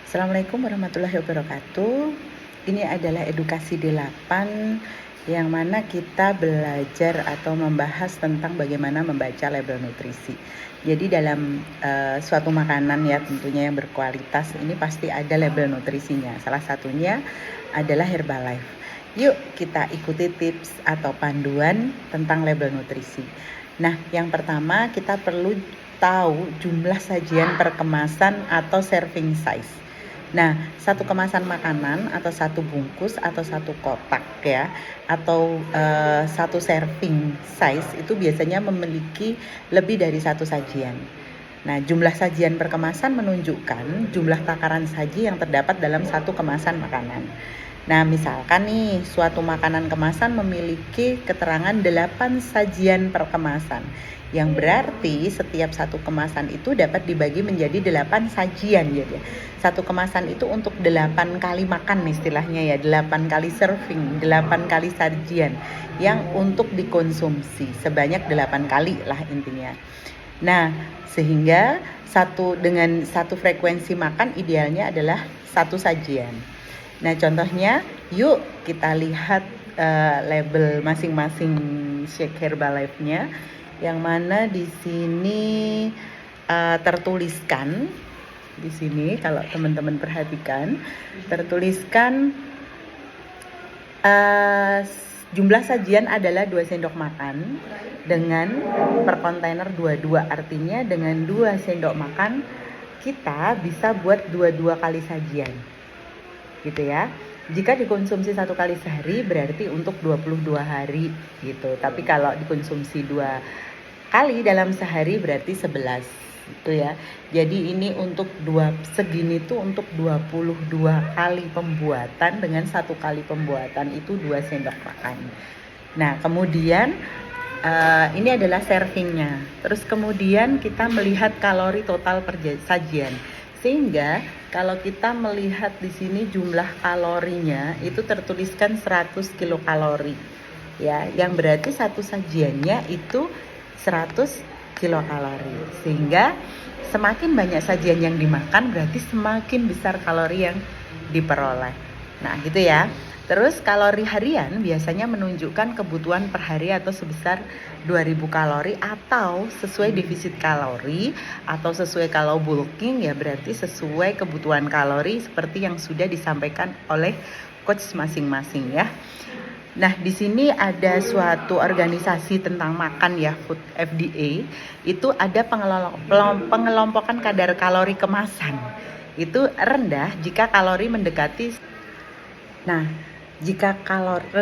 Assalamualaikum warahmatullahi wabarakatuh. Ini adalah edukasi 8 yang mana kita belajar atau membahas tentang bagaimana membaca label nutrisi. Jadi dalam suatu makanan ya tentunya yang berkualitas ini pasti ada label nutrisinya. Salah satunya adalah Herbalife. Yuk kita ikuti tips atau panduan tentang label nutrisi. Nah, yang pertama kita perlu tahu jumlah sajian per kemasan atau serving size. Nah, satu kemasan makanan atau satu bungkus atau satu kotak ya, atau satu serving size itu biasanya memiliki lebih dari satu sajian. Nah, jumlah sajian per kemasan menunjukkan jumlah takaran saji yang terdapat dalam satu kemasan makanan. Nah, misalkan nih, suatu makanan kemasan memiliki keterangan 8 sajian per kemasan, yang berarti setiap satu kemasan itu dapat dibagi menjadi 8 sajian. Jadi, satu kemasan itu untuk 8 kali makan istilahnya ya, 8 kali serving, 8 kali sajian yang untuk dikonsumsi, sebanyak 8 kali lah intinya. Nah, sehingga dengan satu frekuensi makan idealnya adalah satu sajian. Nah, contohnya yuk kita lihat label masing-masing shake Herbalife-nya, yang mana di sini tertuliskan di sini, kalau teman-teman perhatikan tertuliskan jumlah sajian adalah 2 sendok makan dengan per kontainer 22, artinya dengan 2 sendok makan kita bisa buat 22 kali sajian gitu ya. Jika dikonsumsi 1 kali sehari berarti untuk 22 hari gitu. Tapi kalau dikonsumsi 2 kali dalam sehari berarti 11 gitu ya. Jadi ini untuk segini tuh untuk 22 kali pembuatan, dengan 1 kali pembuatan itu 2 sendok makan. Nah, kemudian ini adalah servingnya. Terus kemudian kita melihat kalori total per sajian. Sehingga kalau kita melihat di sini jumlah kalorinya itu tertuliskan 100 kilokalori ya, yang berarti satu sajiannya itu 100 kilokalori. Sehingga semakin banyak sajian yang dimakan berarti semakin besar kalori yang diperoleh. Nah, gitu ya. Terus kalori harian biasanya menunjukkan kebutuhan per hari atau sebesar 2000 kalori atau sesuai defisit kalori atau sesuai kalau bulking ya, berarti sesuai kebutuhan kalori seperti yang sudah disampaikan oleh coach masing-masing ya. Nah, di sini ada suatu organisasi tentang makan ya, Food FDA, itu ada pengelompokan kadar kalori kemasan. Itu rendah jika kalori mendekati. Nah, jika kalori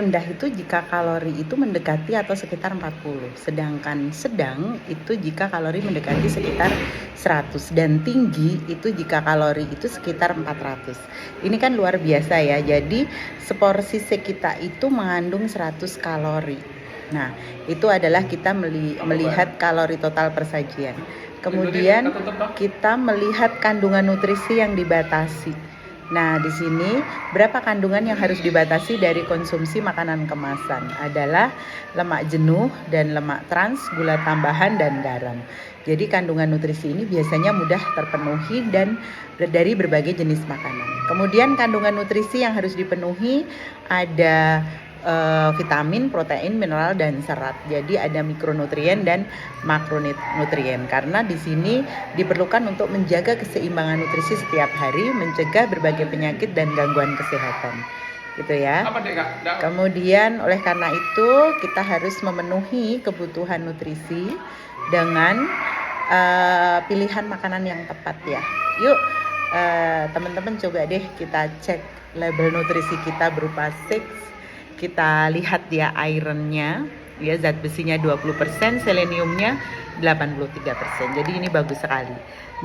itu mendekati atau sekitar 40, sedangkan sedang itu jika kalori mendekati sekitar 100, dan tinggi itu jika kalori itu sekitar 400. Ini kan luar biasa ya. Jadi seporsi steak kita itu mengandung 100 kalori. Nah, itu adalah kita melihat kalori total per sajian. Kemudian kita melihat kandungan nutrisi yang dibatasi. Nah, di sini berapa kandungan yang harus dibatasi dari konsumsi makanan kemasan adalah lemak jenuh dan lemak trans, gula tambahan, dan garam. Jadi kandungan nutrisi ini biasanya mudah terpenuhi dan dari berbagai jenis makanan. Kemudian kandungan nutrisi yang harus dipenuhi ada vitamin, protein, mineral, dan serat. Jadi ada mikronutrien dan makronutrien, karena di sini diperlukan untuk menjaga keseimbangan nutrisi setiap hari, mencegah berbagai penyakit dan gangguan kesehatan. Gitu ya. Kemudian oleh karena itu kita harus memenuhi kebutuhan nutrisi dengan pilihan makanan yang tepat ya. Yuk teman-teman coba deh kita cek label nutrisi kita berupa 6. Kita lihat ya, ironnya ya, zat besinya 20%, seleniumnya 83%. Jadi ini bagus sekali.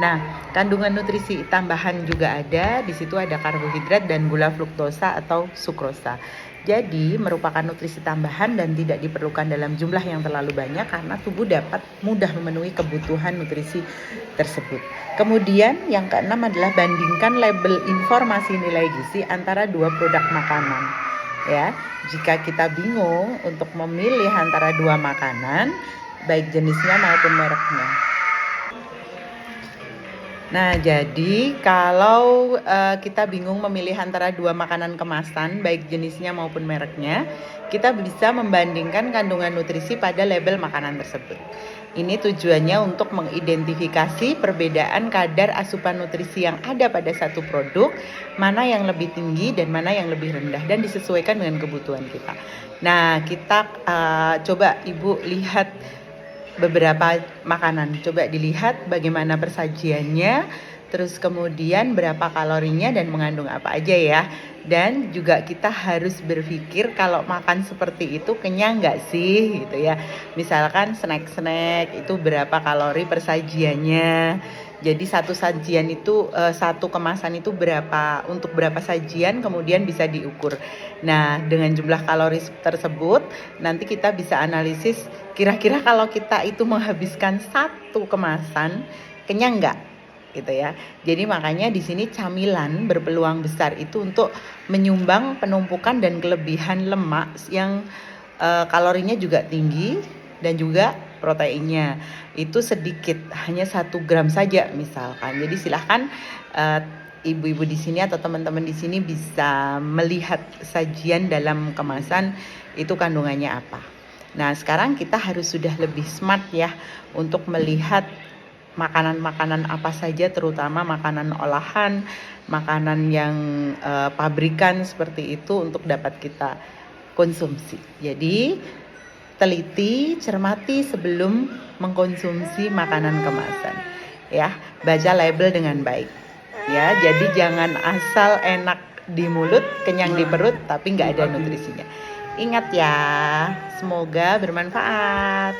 Nah, kandungan nutrisi tambahan juga ada. Di situ ada karbohidrat dan gula fruktosa atau sukrosa. Jadi merupakan nutrisi tambahan dan tidak diperlukan dalam jumlah yang terlalu banyak karena tubuh dapat mudah memenuhi kebutuhan nutrisi tersebut. Kemudian yang keenam adalah bandingkan label informasi nilai gizi antara 2 produk makanan. Ya, jika kita bingung untuk memilih antara 2 makanan, baik jenisnya maupun mereknya. Nah, jadi kalau kita bingung memilih antara dua makanan kemasan, baik jenisnya maupun mereknya, kita bisa membandingkan kandungan nutrisi pada label makanan tersebut. Ini tujuannya untuk mengidentifikasi perbedaan kadar asupan nutrisi yang ada pada satu produk, mana yang lebih tinggi dan mana yang lebih rendah, dan disesuaikan dengan kebutuhan kita. Nah, kita coba Ibu lihat beberapa makanan. Coba dilihat bagaimana persajiannya, terus kemudian berapa kalorinya dan mengandung apa aja ya. Dan juga kita harus berpikir kalau makan seperti itu kenyang nggak sih gitu ya. Misalkan snack-snack itu berapa kalori persajiannya. Jadi satu sajian itu satu kemasan itu berapa untuk berapa sajian kemudian bisa diukur. Nah, dengan jumlah kalori tersebut nanti kita bisa analisis kira-kira kalau kita itu menghabiskan satu kemasan kenyang nggak gitu ya. Jadi makanya di sini camilan berpeluang besar itu untuk menyumbang penumpukan dan kelebihan lemak yang kalorinya juga tinggi dan juga proteinnya itu sedikit, hanya 1 gram saja misalkan. Jadi silahkan ibu-ibu di sini atau teman-teman di sini bisa melihat sajian dalam kemasan itu kandungannya apa. Nah, sekarang kita harus sudah lebih smart ya untuk melihat makanan-makanan apa saja, terutama makanan olahan, makanan yang pabrikan seperti itu untuk dapat kita konsumsi. Jadi teliti, cermati sebelum mengkonsumsi makanan kemasan. Ya, baca label dengan baik. Ya, jadi jangan asal enak di mulut, kenyang di perut, tapi nggak ada nutrisinya. Ingat ya, semoga bermanfaat.